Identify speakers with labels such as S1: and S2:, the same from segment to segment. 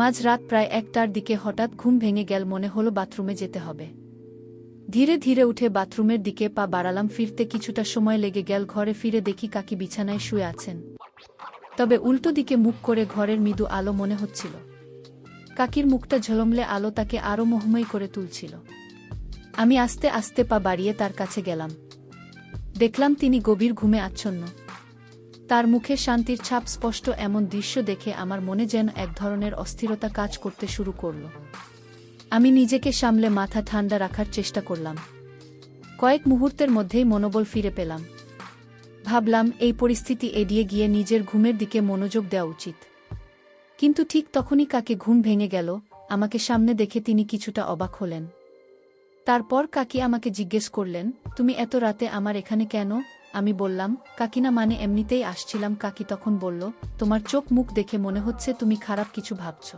S1: মাঝরাত প্রায় ১টার দিকে হঠাৎ ঘুম ভেঙে গেল, মনে হলো বাথরুমে যেতে হবে। ধীরে ধীরে উঠে বাথরুমের দিকে পা বাড়ালাম। ফিরতে কিছুটা সময় লেগে গেল। ঘরে ফিরে দেখি কাকি বিছানায় শুয়ে আছেন, তবে উল্টো দিকে মুখ করে। ঘরের মৃদু আলো মনে হচ্ছিল। কাকির মুখটা ঝলমলে আলো তাকে আরও মোহময়ী করে তুলছিল। আমি আস্তে আস্তে পা বাড়িয়ে তার কাছে গেলাম। দেখলাম তিনি গভীর ঘুমে আচ্ছন্ন। তার মুখে শান্তির ছাপ স্পষ্ট। এমন দৃশ্য দেখে আমার মনে যেন এক ধরনের অস্থিরতা কাজ করতে শুরু করল। আমি নিজেকে সামলে মাথা ঠান্ডা রাখার চেষ্টা করলাম। কয়েক মুহূর্তের মধ্যেই মনোবল ফিরে পেলাম। ভাবলাম এই পরিস্থিতি এড়িয়ে গিয়ে নিজের ঘুমের দিকে মনোযোগ দেওয়া উচিত। কিন্তু ঠিক তখনই কাকে ঘুম ভেঙে গেল। আমাকে সামনে দেখে তিনি কিছুটা অবাক হলেন। তারপর কাকি আমাকে জিজ্ঞেস করলেন, তুমি এত রাতে আমার এখানে কেন? আমি বললাম, কাকিনা মানে এমনিতেই আসছিলাম। কাকি তখন বলল, তোমার চোখ মুখ দেখে মনে হচ্ছে তুমি খারাপ কিছু ভাবছ।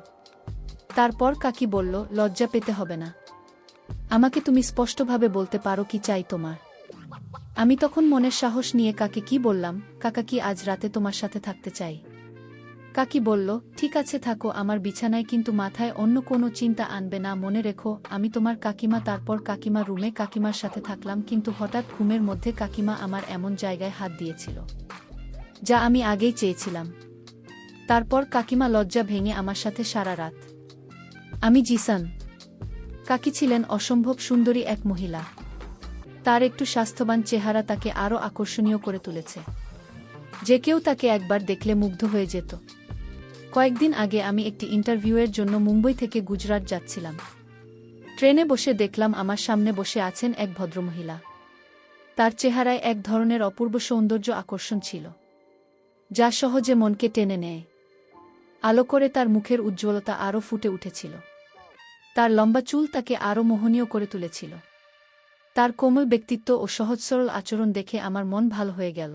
S1: তারপর কাকি বলল, লজ্জা পেতে হবে না, আমাকে তুমি স্পষ্টভাবে বলতে পারো কি চাই তোমার। আমি তখন মনের সাহস নিয়ে কাকে কি বললাম, কাকা কি আজ রাতে তোমার সাথে থাকতে চাই। কাকি বলল, ঠিক আছে থাকো আমার বিছানায়, কিন্তু মাথায় অন্য কোনো চিন্তা আনবে না, মনে রেখো আমি তোমার কাকিমা। তারপর কাকিমা রুমে কাকিমার সাথে থাকলাম। কিন্তু হঠাৎ ঘুমের মধ্যে কাকিমা আমার এমন জায়গায় হাত দিয়েছিল যা আমি আগেই চেয়েছিলাম। তারপর কাকিমা লজ্জা ভেঙে আমার সাথে সারা রাত। আমি জিসান। কাকি ছিলেন অসম্ভব সুন্দরী এক মহিলা। তার একটু স্বাস্থ্যবান চেহারা তাকে আরও আকর্ষণীয় করে তুলেছে। যে কেউ তাকে একবার দেখলে মুগ্ধ হয়ে যেত। কয়েকদিন আগে আমি একটি ইন্টারভিউয়ের জন্য মুম্বই থেকে গুজরাট যাচ্ছিলাম। ট্রেনে বসে দেখলাম আমার সামনে বসে আছেন এক ভদ্রমহিলা। তার চেহারায় এক ধরনের অপূর্ব সৌন্দর্য আকর্ষণ ছিল, যা সহজে মনকে টেনে নেয়। আলো করে তার মুখের উজ্জ্বলতা আরও ফুটে উঠেছিল। তার লম্বা চুল তাকে আরও মোহনীয় করে তুলেছিল। তার কোমল ব্যক্তিত্ব ও সহজ সরল আচরণ দেখে আমার মন ভালো হয়ে গেল।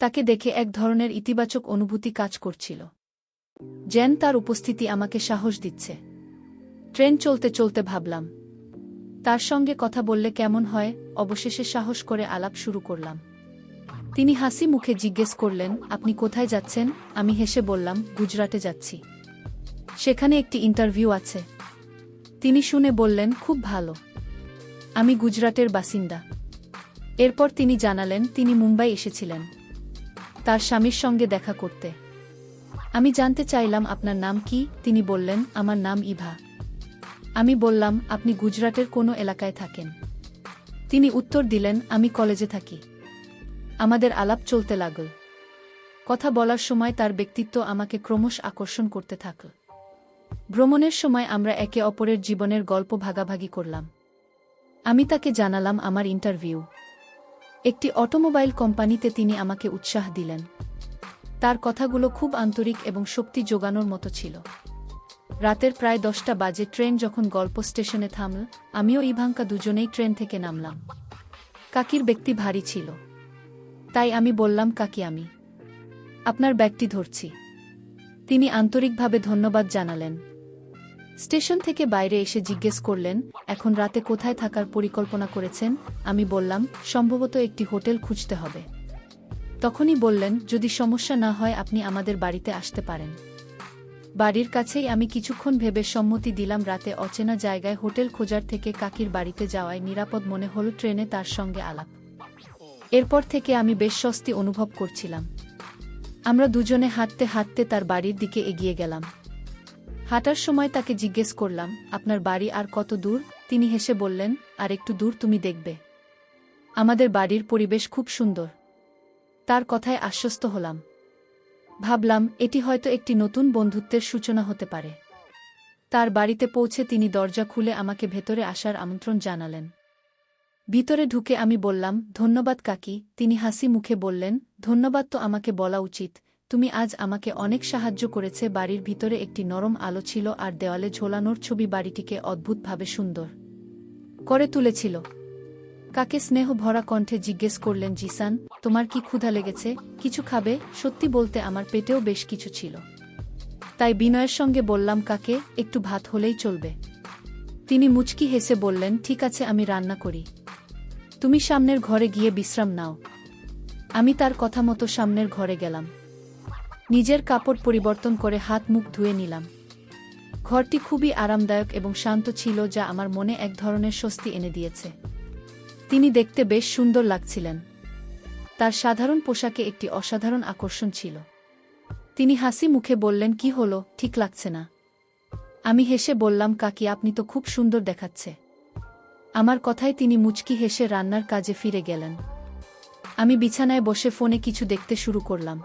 S1: তাকে দেখে এক ধরনের ইতিবাচক অনুভূতি কাজ করছিল, যেন তার উপস্থিতি আমাকে সাহস দিচ্ছে। ট্রেন চলতে চলতে ভাবলাম, তার সঙ্গে কথা বললে কেমন হয়। অবশেষে সাহস করে আলাপ শুরু করলাম। তিনি হাসি মুখে জিজ্ঞেস করলেন, আপনি কোথায় যাচ্ছেন? আমি হেসে বললাম, গুজরাটে যাচ্ছি, সেখানে একটি ইন্টারভিউ আছে। তিনি শুনে বললেন, খুব ভালো, আমি গুজরাটের বাসিন্দা। এরপর তিনি জানালেন তিনি মুম্বাই এসেছিলেন তার স্বামীর সঙ্গে দেখা করতে। আমি জানতে চাইলাম, আপনার নাম কি? তিনি বললেন, আমার নাম ইভা। আমি বললাম, আপনি গুজরাটের কোনো এলাকায় থাকেন? তিনি উত্তর দিলেন, আমি কলেজে থাকি। আমাদের আলাপ চলতে লাগল। কথা বলার সময় তার ব্যক্তিত্ব আমাকে ক্রমশ আকর্ষণ করতে থাকল। ভ্রমণের সময় আমরা একে অপরের জীবনের গল্প ভাগাভাগি করলাম। আমি তাকে জানালাম আমার ইন্টারভিউ। একটি অটোমোবাইল কোম্পানিতে তিনি আমাকে উৎসাহ দিলেন। তার কথাগুলো খুব আন্তরিক এবং শক্তি জোগানোর মতো ছিল। রাতের প্রায় 10টা বাজে ট্রেন যখন গল্প স্টেশনে থামল, আমিও ইভাঙ্কা দুজনেই ট্রেন থেকে নামলাম। কাকির ব্যক্তি ভারী ছিল, তাই আমি বললাম, কাকি আমি আপনার ব্যাগটি ধরছি। তিনি আন্তরিকভাবে ধন্যবাদ জানালেন। স্টেশন থেকে বাইরে এসে জিজ্ঞেস করলেন, এখন রাতে কোথায় থাকার পরিকল্পনা করেছেন? আমি বললাম, সম্ভবত একটি হোটেল খুঁজতে হবে। তখনই বললেন, যদি সমস্যা না হয় আপনি আমাদের বাড়িতে আসতে পারেন। বাড়ির কাছেই। আমি কিছুক্ষণ ভেবে সম্মতি দিলাম। রাতে অচেনা জায়গায় হোটেল খোঁজার থেকে কাকির বাড়িতে যাওয়ায় নিরাপদ মনে হল। ট্রেনে তার সঙ্গে আলাপ। এরপর থেকে আমি বেশ স্বস্তি অনুভব করছিলাম। আমরা দুজনে হাঁটতে হাঁটতে তার বাড়ির দিকে এগিয়ে গেলাম। হাঁটার সময় তাকে জিজ্ঞেস করলাম, আপনার বাড়ি আর কত দূর? তিনি হেসে বললেন, আর একটু দূর, তুমি দেখবে আমাদের বাড়ির পরিবেশ খুব সুন্দর। তার কথায় আশ্বস্ত হলাম। ভাবলাম, এটি হয়তো একটি নতুন বন্ধুত্বের সূচনা হতে পারে। তার বাড়িতে পৌঁছে তিনি দরজা খুলে আমাকে ভেতরে আসার আমন্ত্রণ জানালেন। ভিতরে ঢুকে আমি বললাম, ধন্যবাদ কাকি। তিনি হাসি মুখে বললেন, ধন্যবাদ তো আমাকে বলা উচিত, তুমি আজ আমাকে অনেক সাহায্য করেছে। বাড়ির ভিতরে একটি নরম আলো ছিল আর দেওয়ালে ঝোলানোর ছবি বাড়িটিকে অদ্ভুতভাবে সুন্দর করে তুলেছিল। কাকে স্নেহ ভরা কণ্ঠে জিজ্ঞেস করলেন, জিসান, তোমার কি ক্ষুধা লেগেছে? কিছু খাবে? সত্যি বলতে আমার পেটেও বেশ কিছু ছিল, তাই বিনয়ের সঙ্গে বললাম, কাকে একটু ভাত হলেই চলবে। তিনি মুচকি হেসে বললেন, ঠিক আছে আমি রান্না করি, তুমি সামনের ঘরে গিয়ে বিশ্রাম নাও। আমি তার কথা মতো সামনের ঘরে গেলাম। নিজের কাপড় পরিবর্তন করে হাত মুখ ধুয়ে নিলাম। ঘরটি খুবই আরামদায়ক এবং শান্ত ছিল, যা আমার মনে এক ধরনের স্বস্তি এনে দিয়েছে। তিনি দেখতে বেশ সুন্দর লাগছিলেন। তার সাধারণ পোশাকে একটি অসাধারণ আকর্ষণ ছিল। তিনি হাসি মুখে বললেন, কি হলো, ঠিক লাগছে না? আমি হেসে বললাম, কাকি, আপনি তো খুব সুন্দর দেখাচ্ছে। আমার কথায় তিনি মুচকি হেসে রান্নার কাজে ফিরে গেলেন। আমি বিছানায় বসে ফোনে কিছু দেখতে শুরু করলাম।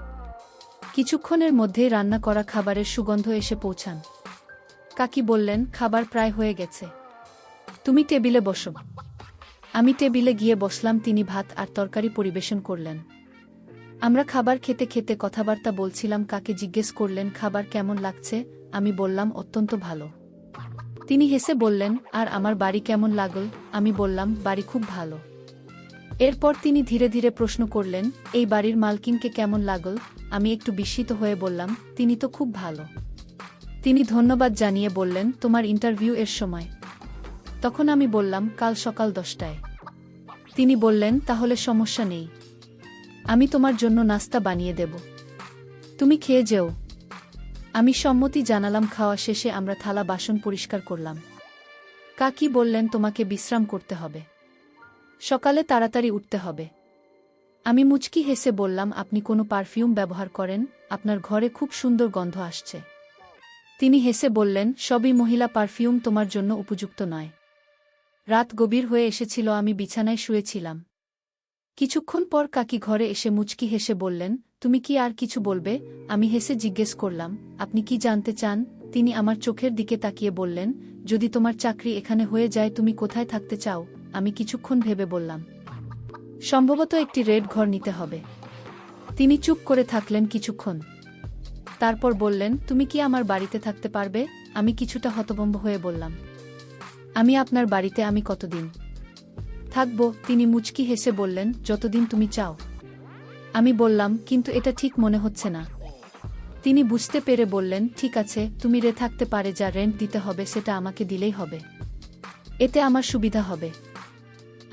S1: কিছুক্ষণের মধ্যেই রান্না করা খাবারের সুগন্ধ এসে পৌঁছান। কাকি বললেন, খাবার প্রায় হয়ে গেছে, তুমি টেবিলে বসো। আমি টেবিলে গিয়ে বসলাম। তিনি ভাত আর তরকারি পরিবেশন করলেন। আমরা খাবার খেতে খেতে কথাবার্তা বলছিলাম। কাকে জিজ্ঞেস করলেন, খাবার কেমন লাগছে? আমি বললাম, অত্যন্ত ভালো। তিনি হেসে বললেন, আর আমার বাড়ি কেমন লাগল? আমি বললাম, বাড়ি খুব ভালো। এরপর তিনি ধীরে ধীরে প্রশ্ন করলেন, এই বাড়ির মালকিনকে কেমন লাগল? আমি একটু বিস্মিত হয়ে বললাম, তিনি তো খুব ভালো। তিনি ধন্যবাদ জানিয়ে বললেন, তোমার ইন্টারভিউ এর সময়? তখন আমি বললাম, কাল সকাল 10টায়। তিনি বললেন, তাহলে সমস্যা নেই, আমি তোমার জন্য নাস্তা বানিয়ে দেব, তুমি খেয়ে যেও। আমি সম্মতি জানালাম। খাওয়া শেষে আমরা থালা বাসন পরিষ্কার করলাম। কাকি বললেন, তোমাকে বিশ্রাম করতে হবে, সকালে তাড়াতাড়ি উঠতে হবে। আমি মুচকি হেসে বললাম, আপনি কোনো পারফিউম ব্যবহার করেন? আপনার ঘরে খুব সুন্দর গন্ধ আসছে। তিনি হেসে বললেন, সবই মহিলা পারফিউম, তোমার জন্য উপযুক্ত নয়। রাত গভীর হয়ে এসেছিল, আমি বিছানায় শুয়েছিলাম। কিছুক্ষণ পর কাকি ঘরে এসে মুচকি হেসে বললেন, তুমি কি আর কিছু বলবে? আমি হেসে জিজ্ঞেস করলাম, আপনি কি জানতে চান? তিনি আমার চোখের দিকে তাকিয়ে বললেন, যদি তোমার চাকরি এখানে হয়ে যায়, তুমি কোথায় থাকতে চাও? আমি কিছুক্ষণ ভেবে বললাম, সম্ভবত একটি রেড ঘর নিতে হবে। তিনি চুপ করে থাকলেন কিছুক্ষণ। তারপর বললেন, তুমি কি আমার বাড়িতে থাকতে পারবে? আমি কিছুটা হতভম্ব হয়ে বললাম, আমি আপনার বাড়িতে আমি কতদিন থাকব? তিনি মুচকি হেসে বললেন, যতদিন তুমি চাও। আমি বললাম, কিন্তু এটা ঠিক মনে হচ্ছে না। তিনি বুঝতে পেরে বললেন, ঠিক আছে, তুমি থাকতে পারে, যা রেন্ট দিতে হবে সেটা আমাকে দিলেই হবে, এতে আমার সুবিধা হবে।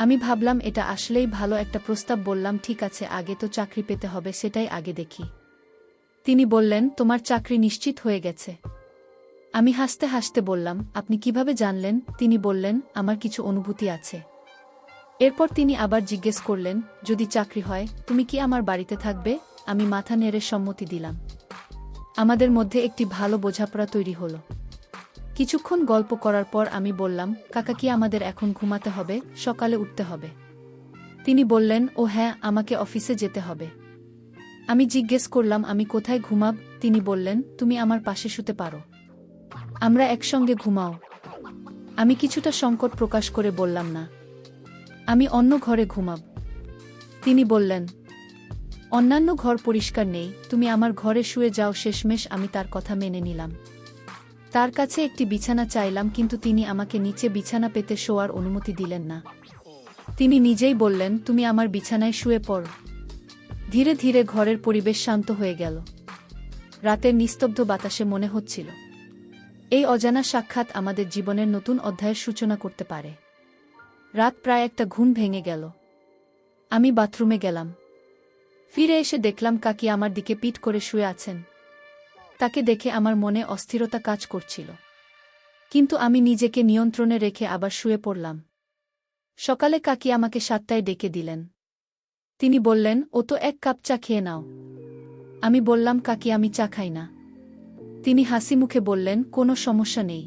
S1: আমি ভাবলাম এটা আসলেই ভালো একটা প্রস্তাব। বললাম, ঠিক আছে, আগে তো চাকরি পেতে হবে, সেটাই আগে দেখি। তিনি বললেন, তোমার চাকরি নিশ্চিত হয়ে গেছে? আমি হাসতে হাসতে বললাম, আপনি কিভাবে জানলেন? তিনি বললেন, আমার কিছু অনুভূতি আছে। এরপর তিনি আবার জিজ্ঞেস করলেন, যদি চাকরি হয়, তুমি কি আমার বাড়িতে থাকবে? আমি মাথা নেড়ে সম্মতি দিলাম। আমাদের মধ্যে একটি ভালো বোঝাপড়া তৈরি হলো। কিছুক্ষণ গল্প করার পর আমি বললাম, কাকা, কি আমাদের এখন ঘুমাতে হবে? সকালে উঠতে হবে। তিনি বললেন, ও হ্যাঁ, আমাকে অফিসে যেতে হবে। আমি জিজ্ঞেস করলাম, আমি কোথায় ঘুমাব? তিনি বললেন, তুমি আমার পাশে শুতে পারো, আমরা একসঙ্গে ঘুমাও। আমি কিছুটা সংকট প্রকাশ করে বললাম, না, আমি অন্য ঘরে ঘুমাব। তিনি বললেন, অন্যান্য ঘর পরিষ্কার নেই, তুমি আমার ঘরে শুয়ে যাও। শেষমেশ আমি তার কথা মেনে নিলাম। তার কাছে একটি বিছানা চাইলাম, কিন্তু তিনি আমাকে নিচে বিছানা পেতে শোয়ার অনুমতি দিলেন না। তিনি নিজেই বললেন, তুমি আমার বিছানায় শুয়ে পড়ো। ধীরে ধীরে ঘরের পরিবেশ শান্ত হয়ে গেল। রাতের নিস্তব্ধ বাতাসে মনে হচ্ছিল, এই অজানা সাক্ষাৎ আমাদের জীবনের নতুন অধ্যায়ের সূচনা করতে পারে। রাত প্রায় একটা, ঘুম ভেঙে গেল। আমি বাথরুমে গেলাম। ফিরে এসে দেখলাম কাকি আমার দিকে পিঠ করে শুয়ে আছেন। তাকে দেখে আমার মনে অস্থিরতা কাজ করছিল, কিন্তু আমি নিজেকে নিয়ন্ত্রণে রেখে আবার শুয়ে পড়লাম। সকালে কাকি আমাকে 7টায় ডেকে দিলেন। তিনি বললেন, ও তো 1 কাপ চা খেয়ে নাও। আমি বললাম, কাকি, আমি চা খাই না। তিনি হাসি মুখে বললেন, কোনো সমস্যা নেই,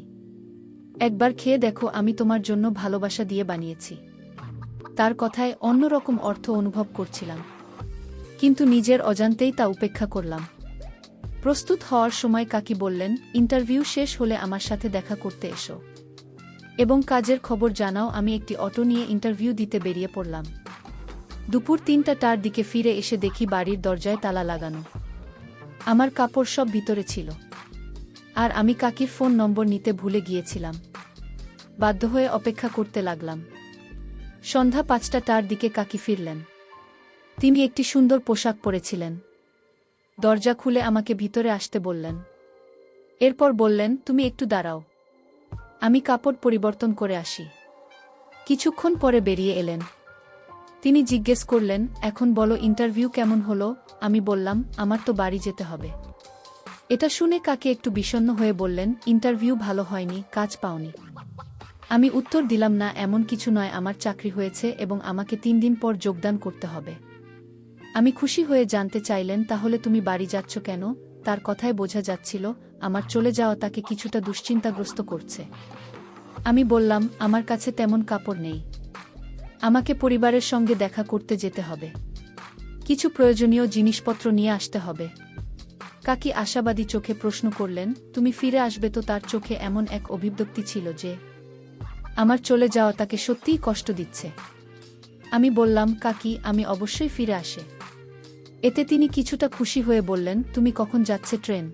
S1: একবার খেয়ে দেখো, আমি তোমার জন্য ভালোবাসা দিয়ে বানিয়েছি। তার কথায় অন্যরকম অর্থ অনুভব করছিলাম, কিন্তু নিজের অজান্তেই তা উপেক্ষা করলাম। প্রস্তুত হওয়ার সময় কাকি বললেন, ইন্টারভিউ শেষ হলে আমার সাথে দেখা করতে এসো এবং কাজের খবর জানাও। আমি একটি অটো নিয়ে ইন্টারভিউ দিতে বেরিয়ে পড়লাম। দুপুর 3টার দিকে ফিরে এসে দেখি বাড়ির দরজায় তালা লাগানো। আমার কাপড় সব ভিতরে ছিল, আর আমি কাকির ফোন নম্বর নিতে ভুলে গিয়েছিলাম। বাধ্য হয়ে অপেক্ষা করতে লাগলাম। সন্ধ্যা 5টার দিকে কাকি ফিরলেন। তিনি একটি সুন্দর পোশাক পরেছিলেন। দরজা খুলে আমাকে ভিতরে আসতে বললেন। এরপর বললেন, তুমি একটু দাঁড়াও, আমি কাপড় পরিবর্তন করে আসি। কিছুক্ষণ পরে বেরিয়ে এলেন। তিনি জিজ্ঞেস করলেন, এখন বলো, ইন্টারভিউ কেমন হলো? আমি বললাম, আমার তো বাড়ি যেতে হবে। এটা শুনে কাকি একটু বিষণ্ণ হয়ে বললেন, ইন্টারভিউ ভালো হয়নি, কাজ পাওনি। আমি উত্তর দিলাম, না, এমন কিছু নয়, আমার চাকরি হয়েছে এবং আমাকে 3 দিন পর যোগদান করতে হবে। আমি খুশি হয়ে জানতে চাইলেন, তাহলে তুমি বাড়ি যাচ্ছ কেন? তার কথায় বোঝা যাচ্ছিল আমার চলে যাওয়া তাকে কিছুটা দুশ্চিন্তাগ্রস্ত করছে। আমি বললাম, আমার কাছে তেমন কাপড় নেই, আমাকে পরিবারের সঙ্গে দেখা করতে যেতে হবে, কিছু প্রয়োজনীয় জিনিসপত্র নিয়ে আসতে হবে। কাকি আশাবাদী চোখে প্রশ্ন করলেন, তুমি ফিরে আসবে তো? তার চোখে এমন এক অভিব্যক্তি ছিল যে আমার চলে যাওয়া তাকে সত্যিই কষ্ট দিচ্ছে। আমি বললাম, কাকি, আমি অবশ্যই ফিরে আসে। এতে তিনি কিছুটা খুশি হয়ে বললেন, তুমি কখন যাচ্ছে ট্রেন?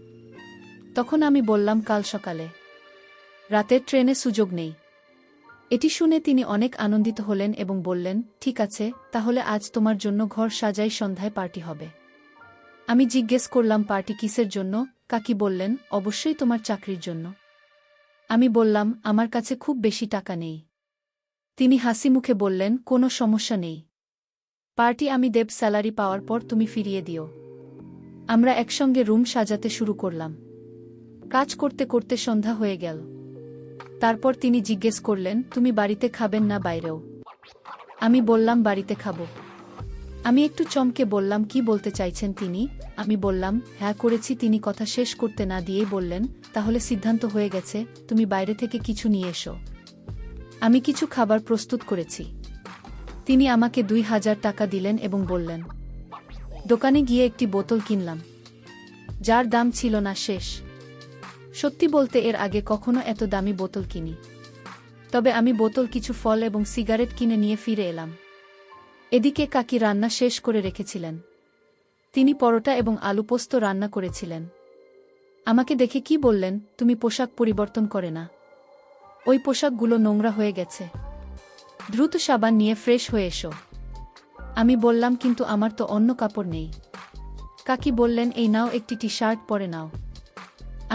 S1: তখন আমি বললাম, কাল সকালে। রাতের ট্রেনে সুযোগ নেই। এটি শুনে তিনি অনেক আনন্দিত হলেন এবং বললেন, ঠিক আছে, তাহলে আজ তোমার জন্য ঘর সাজাই, সন্ধ্যায় পার্টি হবে। আমি জিজ্ঞেস করলাম, পার্টি কিসের জন্য? কাকি বললেন, অবশ্যই তোমার চাকরির জন্য। আমি বললাম, আমার কাছে খুব বেশি টাকা নেই। তিনি হাসি মুখে বললেন, কোনো সমস্যা নেই, পার্টি আমি দেব, স্যালারি পাওয়ার পর তুমি ফিরিয়ে দিও। আমরা একসঙ্গে রুম সাজাতে শুরু করলাম। কাজ করতে করতে সন্ধ্যা হয়ে গেল। তারপর তিনি জিজ্ঞেস করলেন, তুমি বাড়িতে খাবেন না বাইরেও? আমি বললাম, বাড়িতে খাবো। আমি একটু চমকে বললাম, কি বলতে চাইছেন তিনি? আমি বললাম, হ্যাঁ করেছি। তিনি কথা শেষ করতে না দিয়েই বললেন, তাহলে সিদ্ধান্ত হয়ে গেছে, তুমি বাইরে থেকে কিছু নিয়ে এসো। আমি কিছু খাবার প্রস্তুত করেছি। তিনি আমাকে 2000 টাকা দিলেন এবং বললেন, দোকানে গিয়ে একটি বোতল কিনলাম, যার দাম ছিল না শেষ। সত্যি বলতে এর আগে কখনো এত দামি বোতল কিনি। তবে আমি বোতল, কিছু ফল এবং সিগারেট কিনে নিয়ে ফিরে এলাম। এদিকে কাকি রান্না শেষ করে রেখেছিলেন। তিনি পরোটা এবং আলু পোস্ত রান্না করেছিলেন। আমাকে দেখে কি বললেন, তুমি পোশাক পরিবর্তন করে না? ওই পোশাকগুলো নোংরা হয়ে গেছে, দ্রুত সাবান নিয়ে ফ্রেশ হয়ে এসো। আমি বললাম, কিন্তু আমার তো অন্য কাপড় নেই। কাকি বললেন, এই নাও, একটি টি-শার্ট পরে নাও।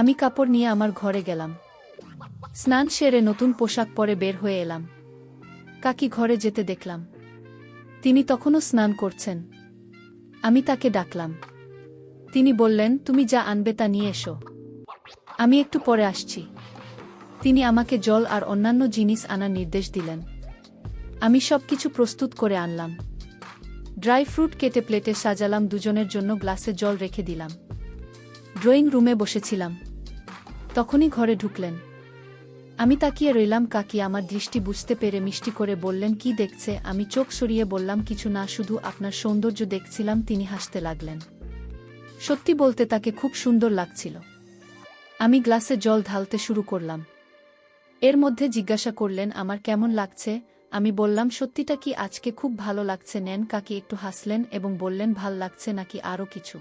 S1: আমি কাপড় নিয়ে আমার ঘরে গেলাম। স্নান সেরে নতুন পোশাক পরে বের হয়ে এলাম। কাকি ঘরে যেতে দেখলাম। তিনি তখনও স্নান করছেন। আমি তাকে ডাকলাম। তিনি বললেন, তুমি যা আনবে তা নিয়ে এসো, আমি একটু পরে আসছি। তিনি আমাকে জল আর অন্যান্য জিনিস আনার নির্দেশ দিলেন। আমি সবকিছু প্রস্তুত করে আনলাম। ড্রাই ফ্রুট কেটে প্লেটে সাজালাম, দুজনের জন্য গ্লাসে জল রেখে দিলাম। ড্রয়িং রুমে বসেছিলাম। তখনই ঘরে ঢুকলেন। আমি তাকিয়ে রইলাম। কাকি আমার দৃষ্টি বুঝতে পেরে মিষ্টি করে বললেন, কি দেখছে? আমি চোখ সরিয়ে বললাম, কিছু না, শুধু আপনার সৌন্দর্য দেখছিলাম। তিনি হাসতে লাগলেন। সত্যি বলতে তাকে খুব সুন্দর লাগছিল। আমি গ্লাসে জল ঢালতে শুরু করলাম। এর মধ্যে জিজ্ঞাসা করলেন, আমার কেমন লাগছে? আমি বললাম, সত্যিটা কি, আজকে খুব ভালো লাগছে। নেন। কাকি একটু হাসলেন এবং বললেন, ভাল লাগছে নাকি আরও কিছু?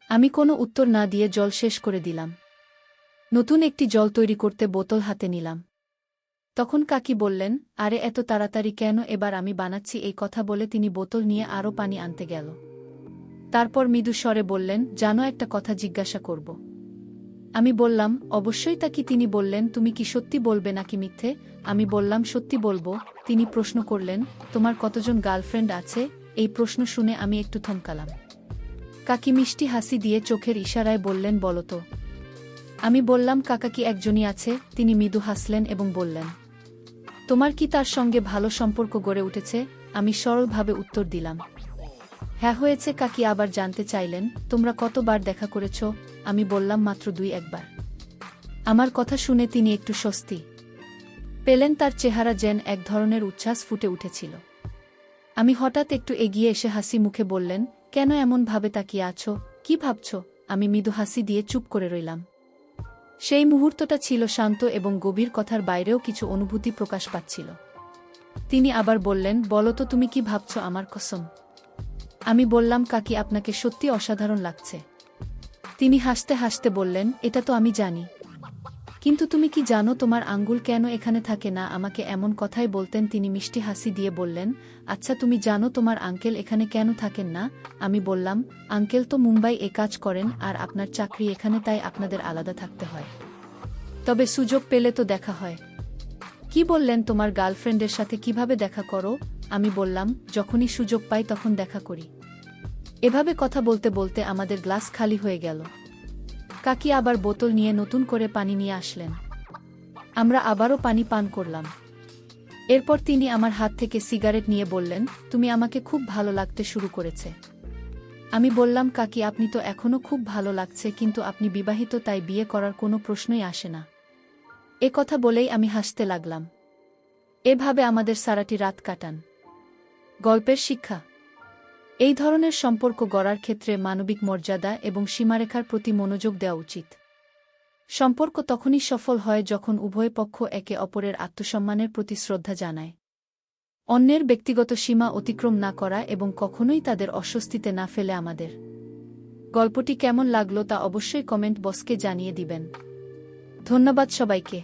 S1: আমি কোনো উত্তর না দিয়ে জল শেষ করে দিলাম। নতুন একটি জল তৈরি করতে বোতল হাতে নিলাম। তখন কাকি বললেন, আরে এত তাড়াতাড়ি কেন? এবার আমি বানাচ্ছি। এই কথা বলে তিনি বোতল নিয়ে আরও পানি আনতে গেল। তারপর মৃদু স্বরে বললেন, জানো, একটা কথা জিজ্ঞাসা করব। আমি বললাম, অবশ্যই। তা কি? তিনি বললেন, তুমি কি সত্যি বলবে নাকি মিথ্যে? আমি বললাম, সত্যি বলবো। তিনি প্রশ্ন করলেন, তোমার কতজন গার্লফ্রেন্ড আছে? এই প্রশ্ন শুনে আমি একটু থমকালাম। কাকি মিষ্টি হাসি দিয়ে চোখের ইশারায় বললেন, বলো তো। আমি বললাম, কাকা কি একজনই আছে? তিনি মৃদু হাসলেন এবং বললেন, তোমার কি তার সঙ্গে ভালো সম্পর্ক গড়ে উঠেছে? আমি সরলভাবে উত্তর দিলাম, হ্যাঁ হয়েছে। কাকি আবার জানতে চাইলেন, তোমরা কতবার দেখা করেছ? আমি বললাম, মাত্র 2-1 বার। আমার কথা শুনে তিনি একটু স্বস্তি পেলেন। তার চেহারা যেন এক ধরনের উচ্ছ্বাস ফুটে উঠেছিল। আমি হঠাৎ একটু এগিয়ে এসে হাসি মুখে বললেন, কেন এমন ভাবে তাকিয়ে আছো? কি ভাবছ? আমি মৃদু হাসি দিয়ে চুপ করে রইলাম। সেই মুহূর্তটা ছিল শান্ত এবং গভীর, কথার বাইরেও কিছু অনুভূতি প্রকাশ পাচ্ছিল। তিনি আবার বললেন, বলো তো, তুমি কি ভাবছ? আমার কসম। আমি বললাম, কাকি, আপনাকে সত্যি অসাধারণ লাগছে। তিনি হাসতে হাসতে বললেন, এটা তো আমি জানি, কিন্তু তুমি কি জানো তোমার আঙ্গুল কেন এখানে থাকে না? আমাকে এমন কথাই বলতেন তিনি মিষ্টি হাসি দিয়ে বললেন, আচ্ছা, তুমি জানো তোমার আঙ্কেল এখানে কেন থাকেন না? আমি বললাম, আঙ্কেল তো মুম্বাই কাজ করেন আর আপনার চাকরি এখানে, তাই আপনাদের আলাদা থাকতে হয়। তবে সুযোগ পেলে তো দেখা হয়। কি বললেন, তোমার গার্লফ্রেন্ডের সাথে কিভাবে দেখা করো? আমি বললাম, যখনই সুযোগ পাই তখন দেখা করি। এভাবে কথা বলতে বলতে আমাদের গ্লাস খালি হয়ে গেল। কাকি আবার বোতল নিয়ে নতুন করে পানি নিয়ে আসলেন। আমরা আবারও পানি পান করলাম। এরপর তিনি আমার হাত থেকে সিগারেট নিয়ে বললেন, তুমি আমাকে খুব ভালো লাগতে শুরু করেছে। আমি বললাম, কাকি আপনি তো এখনও খুব ভালো লাগছে, কিন্তু আপনি বিবাহিত, তাই বিয়ে করার কোনো প্রশ্নই আসে না। এ কথা বলেই আমি হাসতে লাগলাম। এভাবে আমাদের সারাটি রাত কাটান। গল্পের শিক্ষা: এই ধরনের সম্পর্ক গড়ার ক্ষেত্রে মানবিক মর্যাদা এবং সীমারেখার প্রতি মনোযোগ দেওয়া উচিত। সম্পর্ক তখনই সফল হয় যখন উভয় পক্ষ একে অপরের আত্মসম্মানের প্রতি শ্রদ্ধা জানায়, অন্যের ব্যক্তিগত সীমা অতিক্রম না করা এবং কখনোই তাদের অস্বস্তিতে না ফেলে। আমাদের গল্পটি কেমন লাগলো তা অবশ্যই কমেন্ট বক্সে জানিয়ে দিবেন। ধন্যবাদ সবাইকে।